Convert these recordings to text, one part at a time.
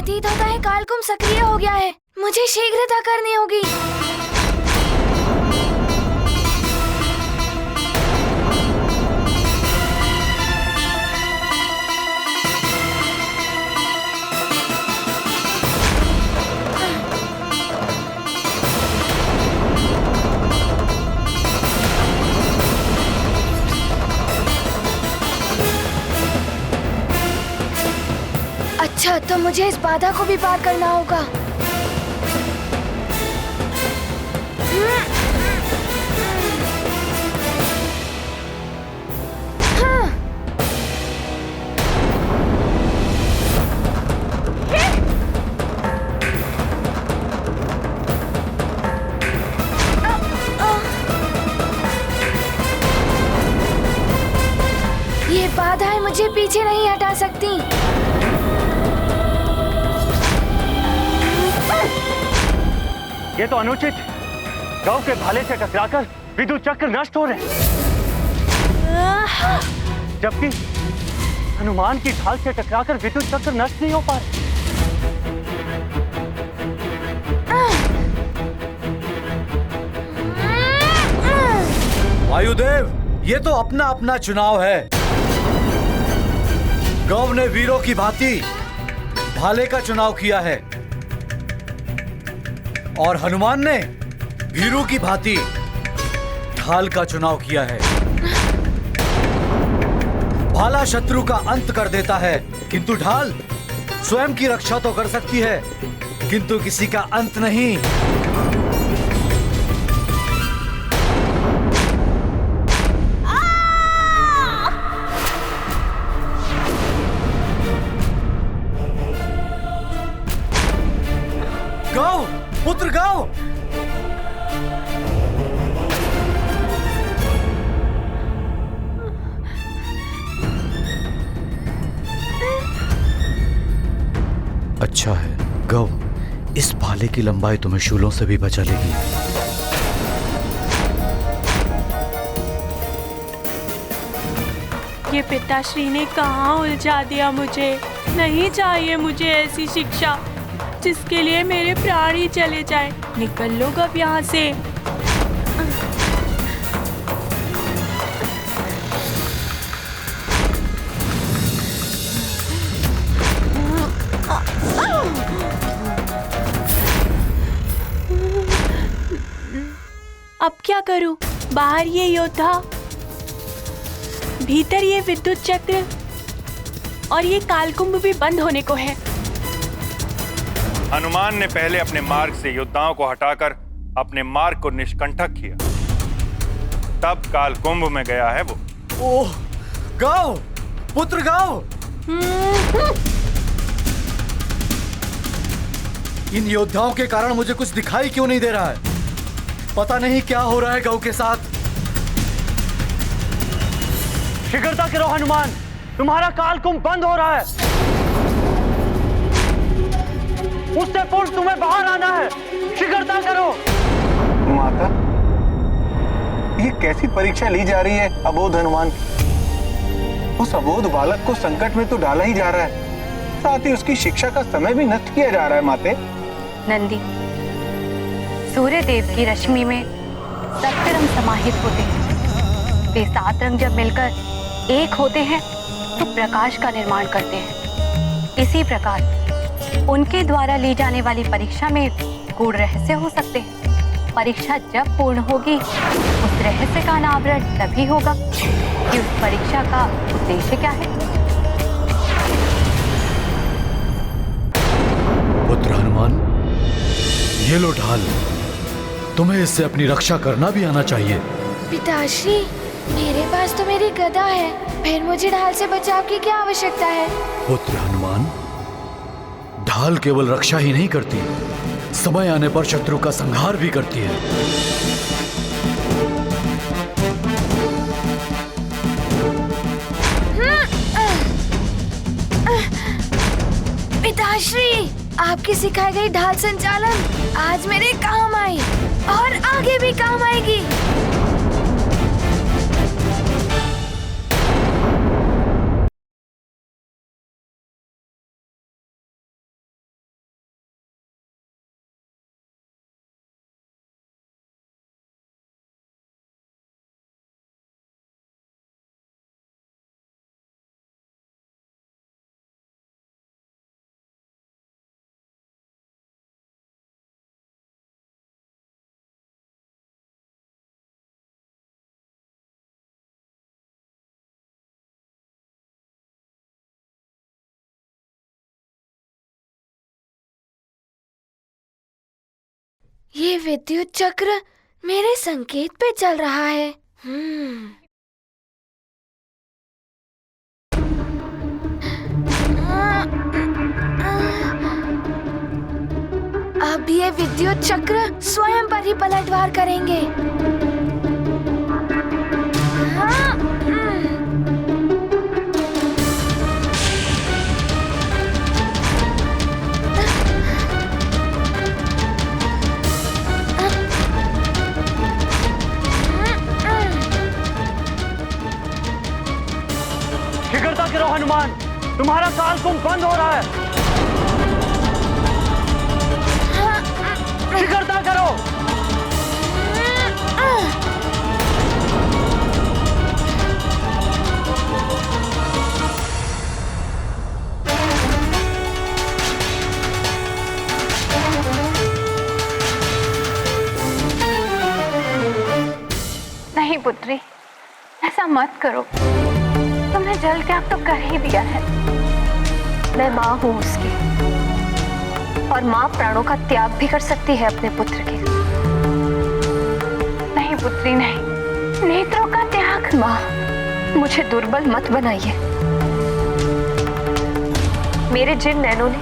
प्रतीत होता है कालकुंभ सक्रिय हो गया है। मुझे शीघ्रता करनी होगी। अच्छा, तो मुझे इस बाधा को भी पार करना होगा। हाँ। ये बाधाएं मुझे पीछे नहीं हटा सकती। ये तो अनुचित है। गांव के भाले से टकराकर विद्युत चक्र नष्ट हो रहे हैं, जबकि हनुमान की ढाल से टकराकर विद्युत चक्र नष्ट नहीं हो पा रहे। वायुदेव, ये तो अपना अपना चुनाव है। गौ ने वीरों की भांति भाले का चुनाव किया है और हनुमान ने वीरों की भांति ढाल का चुनाव किया है। भाला शत्रु का अंत कर देता है, किंतु ढाल स्वयं की रक्षा तो कर सकती है, किंतु किसी का अंत नहीं। गौ, पुत्र गौ! अच्छा है गौ, इस भाले की लंबाई तुम्हें शूलों से भी बचा लेगी। ये पिताश्री ने कहाँ उलझा दिया मुझे। नहीं चाहिए मुझे ऐसी शिक्षा जिसके लिए मेरे प्राण ही चले जाए। निकल लो अब यहाँ से। अब क्या करूं? बाहर ये योद्धा, भीतर ये विद्युत चक्र और ये कालकुंभ भी बंद होने को है। हनुमान ने पहले अपने मार्ग से योद्धाओं को हटाकर अपने मार्ग को निष्कंटक किया, तब कालकुंभ में गया है वो। ओह, गौ, पुत्र गौ! इन योद्धाओं के कारण मुझे कुछ दिखाई क्यों नहीं दे रहा है? पता नहीं क्या हो रहा है गौ के साथ। शीघ्रता करो हनुमान, तुम्हारा कालकुंभ बंद हो रहा है। उससे पूर्व तुम्हें बाहर आना है। शीघ्रता करो। माता, ये कैसी परीक्षा ली जा रही है अबोध हनुमान? उस अबोध बालक को संकट में तो डाला ही जा रहा है, साथ ही उसकी शिक्षा का समय भी नष्ट किया जा रहा है। माते नंदी, सूर्य देव की रश्मि में सप्त रंग समाहित होते हैं। वे 7 रंग जब मिलकर एक होते हैं तो प्रकाश का निर्माण करते हैं। इसी प्रकार उनके द्वारा ली जाने वाली परीक्षा में गूढ़ रहस्य हो सकते हैं। परीक्षा जब पूर्ण होगी, उस रहस्य का अनावरण तभी होगा कि उस परीक्षा का उद्देश्य क्या है। पुत्र हनुमान, ये लो ढाल। तुम्हें इससे अपनी रक्षा करना भी आना चाहिए। पिताश्री, मेरे पास तो मेरी गदा है, फिर मुझे ढाल से बचाव की क्या आवश्यकता है? पुत्र हनुमान, ढाल केवल रक्षा ही नहीं करती, समय आने पर शत्रु का संहार भी करती है। पिताश्री, आपकी सिखाई गई ढाल संचालन आज मेरे काम आई और आगे भी काम आएगी। ये विद्युत चक्र मेरे संकेत पे चल रहा है। अब ये विद्युत चक्र स्वयं पर ही पलटवार करेंगे। शीघ्रता करो हनुमान, तुम्हारा कालकुंभ बंद हो रहा है। शीघ्रता करो। नहीं पुत्री, ऐसा मत करो। तुमने जल त्याग तो कर ही दिया है। मैं माँ हूँ उसकी, और माँ प्राणों का त्याग भी कर सकती है अपने पुत्र के लिए। नहीं पुत्री नहीं, नेत्रों का त्याग। माँ, मुझे दुर्बल मत बनाइए। मेरे जिन नैनों ने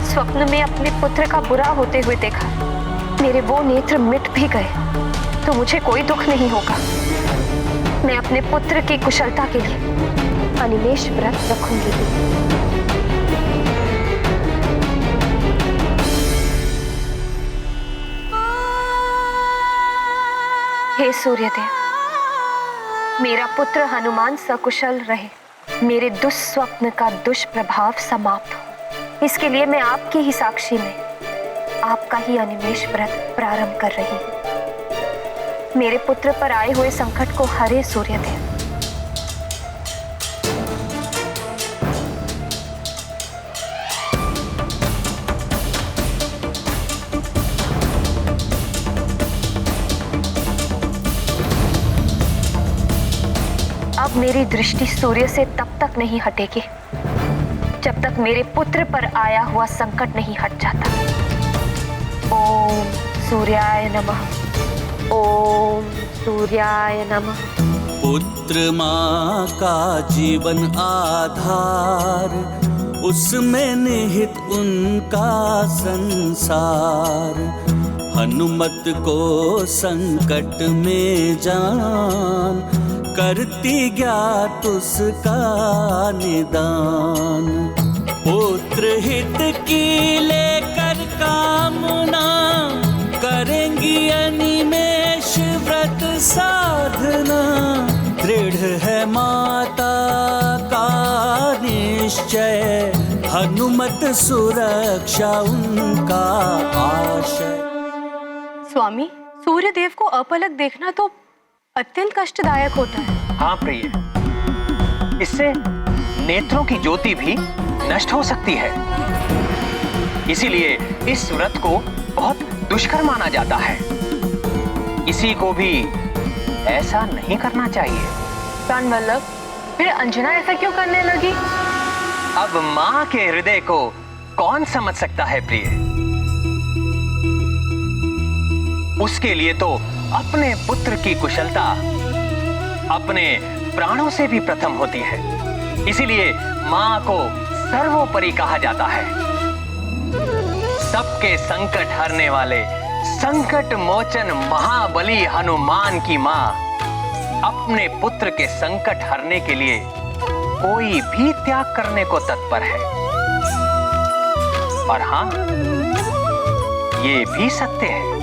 स्वप्न में अपने पुत्र का बुरा होते हुए देखा, मेरे वो नेत्र मिट भी गए तो मुझे कोई दुख नहीं होगा। मैं अपने पुत्र की कुशलता के लिए अनिमेष व्रत रखूंगी। हे सूर्यदेव, मेरा पुत्र हनुमान सकुशल रहे, मेरे दुष्स्वप्न का दुष्प्रभाव समाप्त हो, इसके लिए मैं आपकी ही साक्षी में आपका ही अनिमेष व्रत प्रारंभ कर रही हूँ। मेरे पुत्र पर आए हुए संकट को हरे सूर्यदेव। अब मेरी दृष्टि सूर्य से तब तक नहीं हटेगी जब तक मेरे पुत्र पर आया हुआ संकट नहीं हट जाता। ओम सूर्याय नमः। ओम सूर्याय नमः। पुत्र माँ का जीवन आधार, उसमें निहित उनका संसार। हनुमत को संकट में जान, करती ज्ञात उसका निदान। पुत्र हित की लेकर कामना, करेंगी अनिमेष व्रत साधना। दृढ़ है माता का निश्चय, हनुमत सुरक्षा उनका आशय। स्वामी, सूर्यदेव को अपलक देखना तो अत्यंत कष्टदायक होता है। हाँ प्रिय, इससे नेत्रों की ज्योति भी नष्ट हो सकती है। इसीलिए इस व्रत को बहुत दुष्कर माना जाता है। किसी को भी ऐसा नहीं करना चाहिए। प्राणवल्लभ, फिर अंजना ऐसा क्यों करने लगी? अब माँ के हृदय को कौन समझ सकता है प्रिय? उसके लिए तो अपने पुत्र की कुशलता अपने प्राणों से भी प्रथम होती है। इसीलिए माँ को सर्वोपरि कहा जाता है। सबके संकट हरने वाले संकट मोचन महाबली हनुमान की माँ अपने पुत्र के संकट हरने के लिए कोई भी त्याग करने को तत्पर है। और हाँ, ये भी सत्य है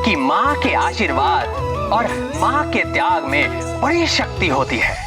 कि माँ के आशीर्वाद और माँ के त्याग में बड़ी शक्ति होती है।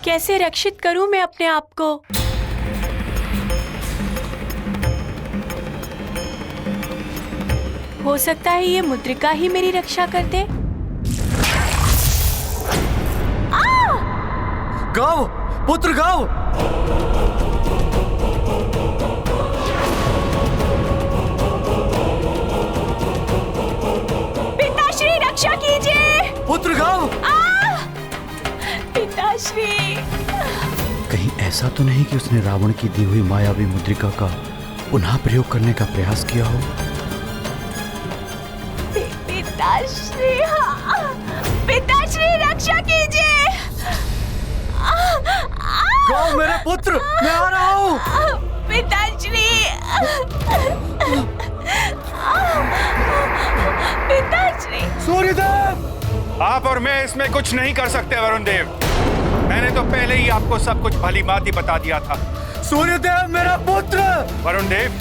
कैसे रक्षित करूं मैं अपने आप को? हो सकता है ये मुद्रिका ही मेरी रक्षा कर दे। गाव, पुत्र गाव। पिताश्री रक्षा कीजिए। पुत्र गाव। पिताश्री। कहीं ऐसा तो नहीं कि उसने रावण की दी हुई मायावी मुद्रिका का पुनः प्रयोग करने का प्रयास किया हो? पिताश्री, पिताश्री रक्षा कीजिए। गाव मेरे पुत्र, मैं आ रहा हूँ। पिताश्री, पिताश्री। सूर्यदेव। आप और मैं इसमें कुछ नहीं कर सकते वरुण देव। मैंने तो पहले ही आपको सब कुछ भली भांति बता दिया था। सूर्यदेव मेरा पुत्र। वरुण देव,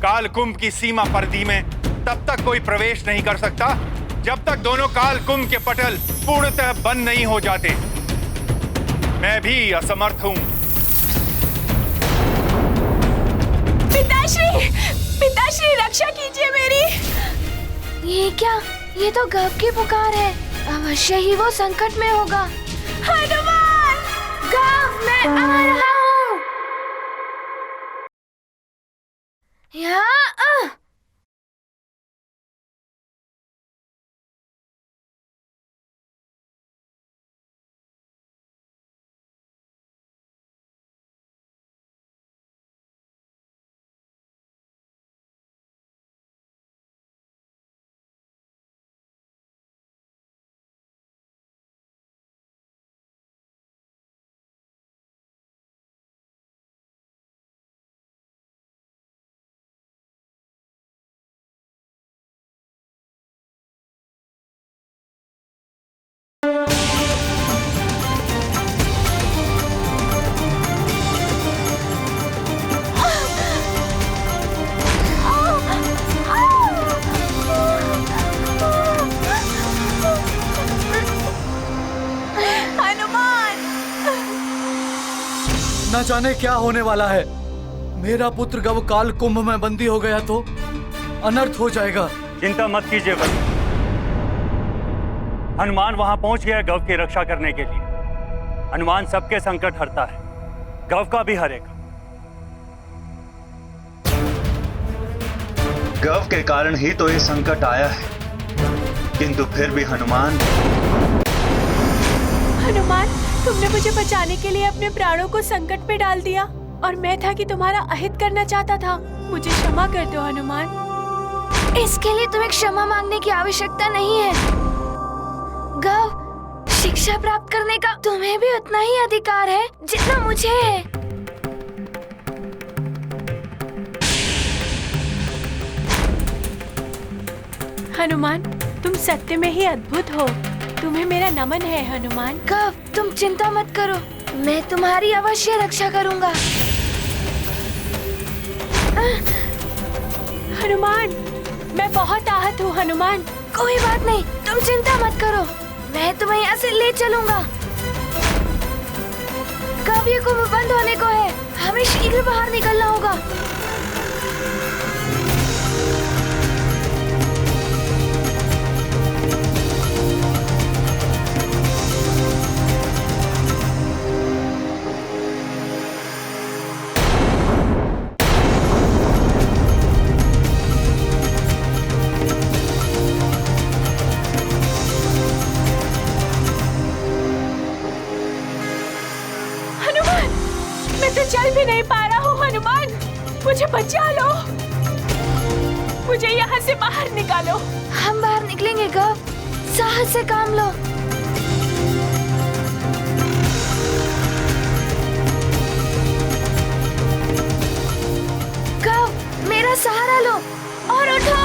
काल कुंभ की सीमा परिधि में तब तक कोई प्रवेश नहीं कर सकता जब तक दोनों काल कुंभ के पटल पूर्णतः बंद नहीं हो जाते। मैं भी असमर्थ हूं। पिताश्री, पिताश्री रक्षा कीजिए मेरी। ये क्या? ये तो गव की पुकार है। अवश्य ही वो संकट में होगा। हनुमान! गव, मैं आ रहा हूँ। यहाँ न जाने क्या होने वाला है। मेरा पुत्र गव काल कुंभ में बंदी हो गया तो अनर्थ हो जाएगा। चिंता मत कीजिए वरुण। हनुमान वहां पहुंच गया गव की रक्षा करने के लिए। हनुमान सबके संकट हरता है, गव का भी हरेगा। गव के कारण ही तो ये संकट आया है, किंतु फिर भी हनुमान। हनुमान, तुमने मुझे बचाने के लिए अपने प्राणों को संकट में डाल दिया और मैं था कि तुम्हारा अहित करना चाहता था। मुझे क्षमा कर दो हनुमान। इसके लिए तुम्हें क्षमा मांगने की आवश्यकता नहीं है। गव, शिक्षा प्राप्त करने का तुम्हें भी उतना ही अधिकार है जितना मुझे है। हनुमान, तुम सत्य में ही अद्भुत हो। तुम्हें मेरा नमन है हनुमान। गव, तुम चिंता मत करो, मैं तुम्हारी अवश्य रक्षा करूंगा। हनुमान, मैं बहुत आहत हूँ हनुमान। कोई बात नहीं, तुम चिंता मत करो, मैं तुम्हें यहाँ से ले चलूंगा। कब ये कुंभ बंद होने को है, हमें शीघ्र बाहर निकलना होगा। मैं तो चल भी नहीं पा रहा हूँ हनुमान, मुझे बचा लो, मुझे यहाँ से बाहर निकालो। हम बाहर निकलेंगे गव, साहस से काम लो। गव, मेरा सहारा लो और उठो।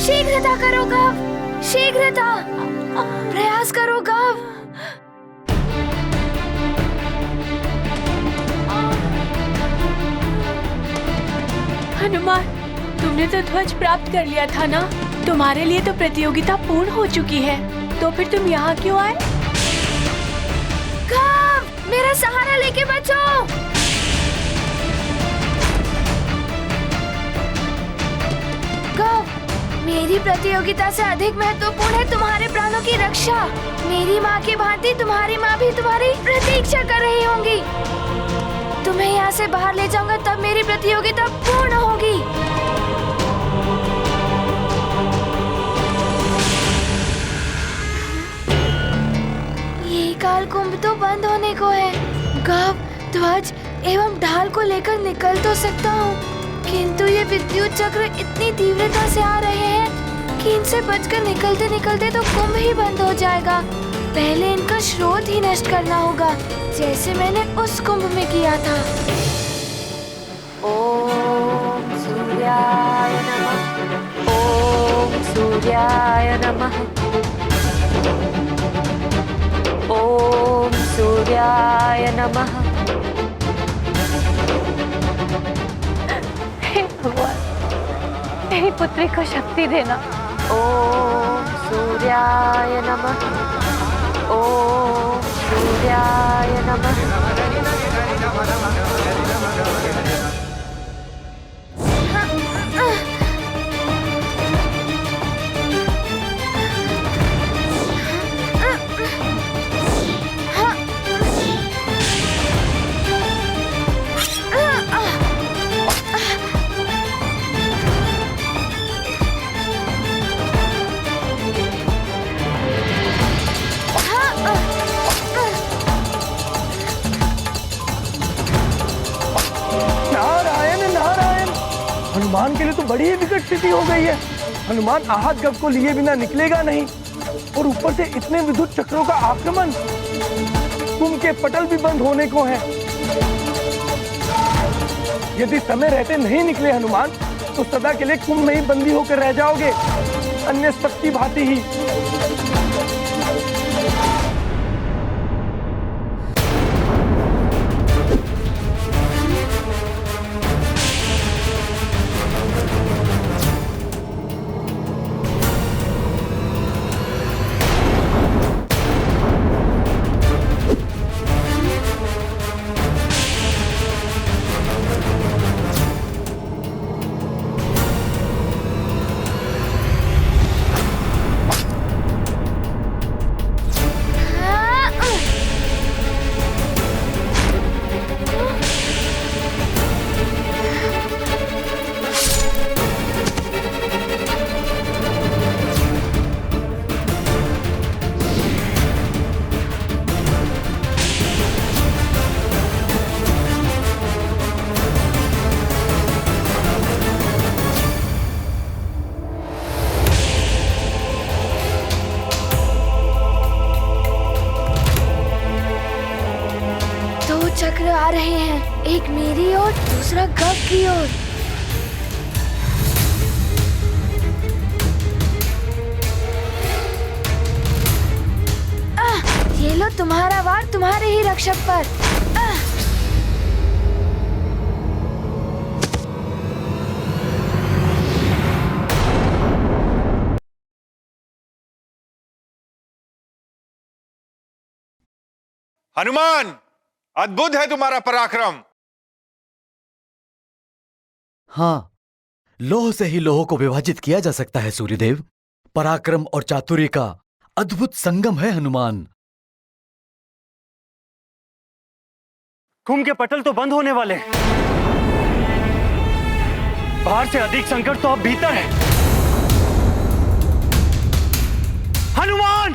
शीघ्रता करो गव, शीघ्रता, प्रयास करो गव। हनुमान, तुमने तो ध्वज प्राप्त कर लिया था ना? तुम्हारे लिए तो प्रतियोगिता पूर्ण हो चुकी है, तो फिर तुम यहाँ क्यों आए? मेरा सहारा लेके बचो। गौ, मेरी प्रतियोगिता से अधिक महत्वपूर्ण है तुम्हारे प्राणों की रक्षा। मेरी माँ की भांति तुम्हारी माँ भी तुम्हारी प्रतीक्षा कर रही होंगी। तुम्हें यहाँ से बाहर ले जाऊंगा तब मेरी प्रतियोगिता पूर्ण होगी। ये काल कुंभ तो बंद होने को है। गव, ध्वज एवं ढाल को लेकर निकल तो सकता हूँ, किंतु ये विद्युत चक्र इतनी तीव्रता से आ रहे हैं कि इनसे बचकर निकलते निकलते तो कुंभ ही बंद हो जाएगा। पहले इनका स्रोत ही नष्ट करना होगा, जैसे मैंने उस कुंभ में किया था। ओम सूर्याय नमः। ओम सूर्याय नमः। ओम सूर्याय नमः। हे भगवान, मेरी पुत्री को शक्ति देना। ओम सूर्याय नमः। ओम सूर्याय नमः। हनुमान के लिए तो बड़ी ही विकट स्थिति हो गई है। हनुमान आहत गव को लिए बिना निकलेगा नहीं, और ऊपर से इतने विद्युत चक्रों का आक्रमण। कुंभ के पटल भी बंद होने को हैं। यदि समय रहते नहीं निकले हनुमान, तो सदा के लिए कुंभ में ही बंदी होकर रह जाओगे, अन्य सबकी भांति ही। चक्र आ रहे हैं, एक मेरी ओर, दूसरा गव की ओर। ये लो तुम्हारा वार तुम्हारे ही रक्षक पर। हनुमान, अद्भुत है तुम्हारा पराक्रम। हाँ, लोह से ही लोह को विभाजित किया जा सकता है सूर्यदेव। पराक्रम और चातुर्य का अद्भुत संगम है हनुमान। कुंभ के पटल तो बंद होने वाले हैं। बाहर से अधिक संकट तो अब भीतर है। हनुमान,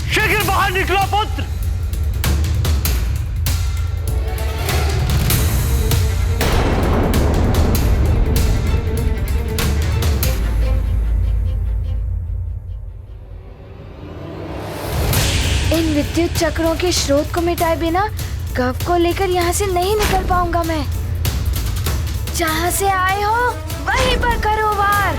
शीघ्र बाहर निकलो पुत्र। इन विद्युत चक्रों के स्रोत को मिटाए बिना गव को लेकर यहाँ से नहीं निकल पाऊंगा मैं। जहाँ से आए हो वहीं पर करो वार।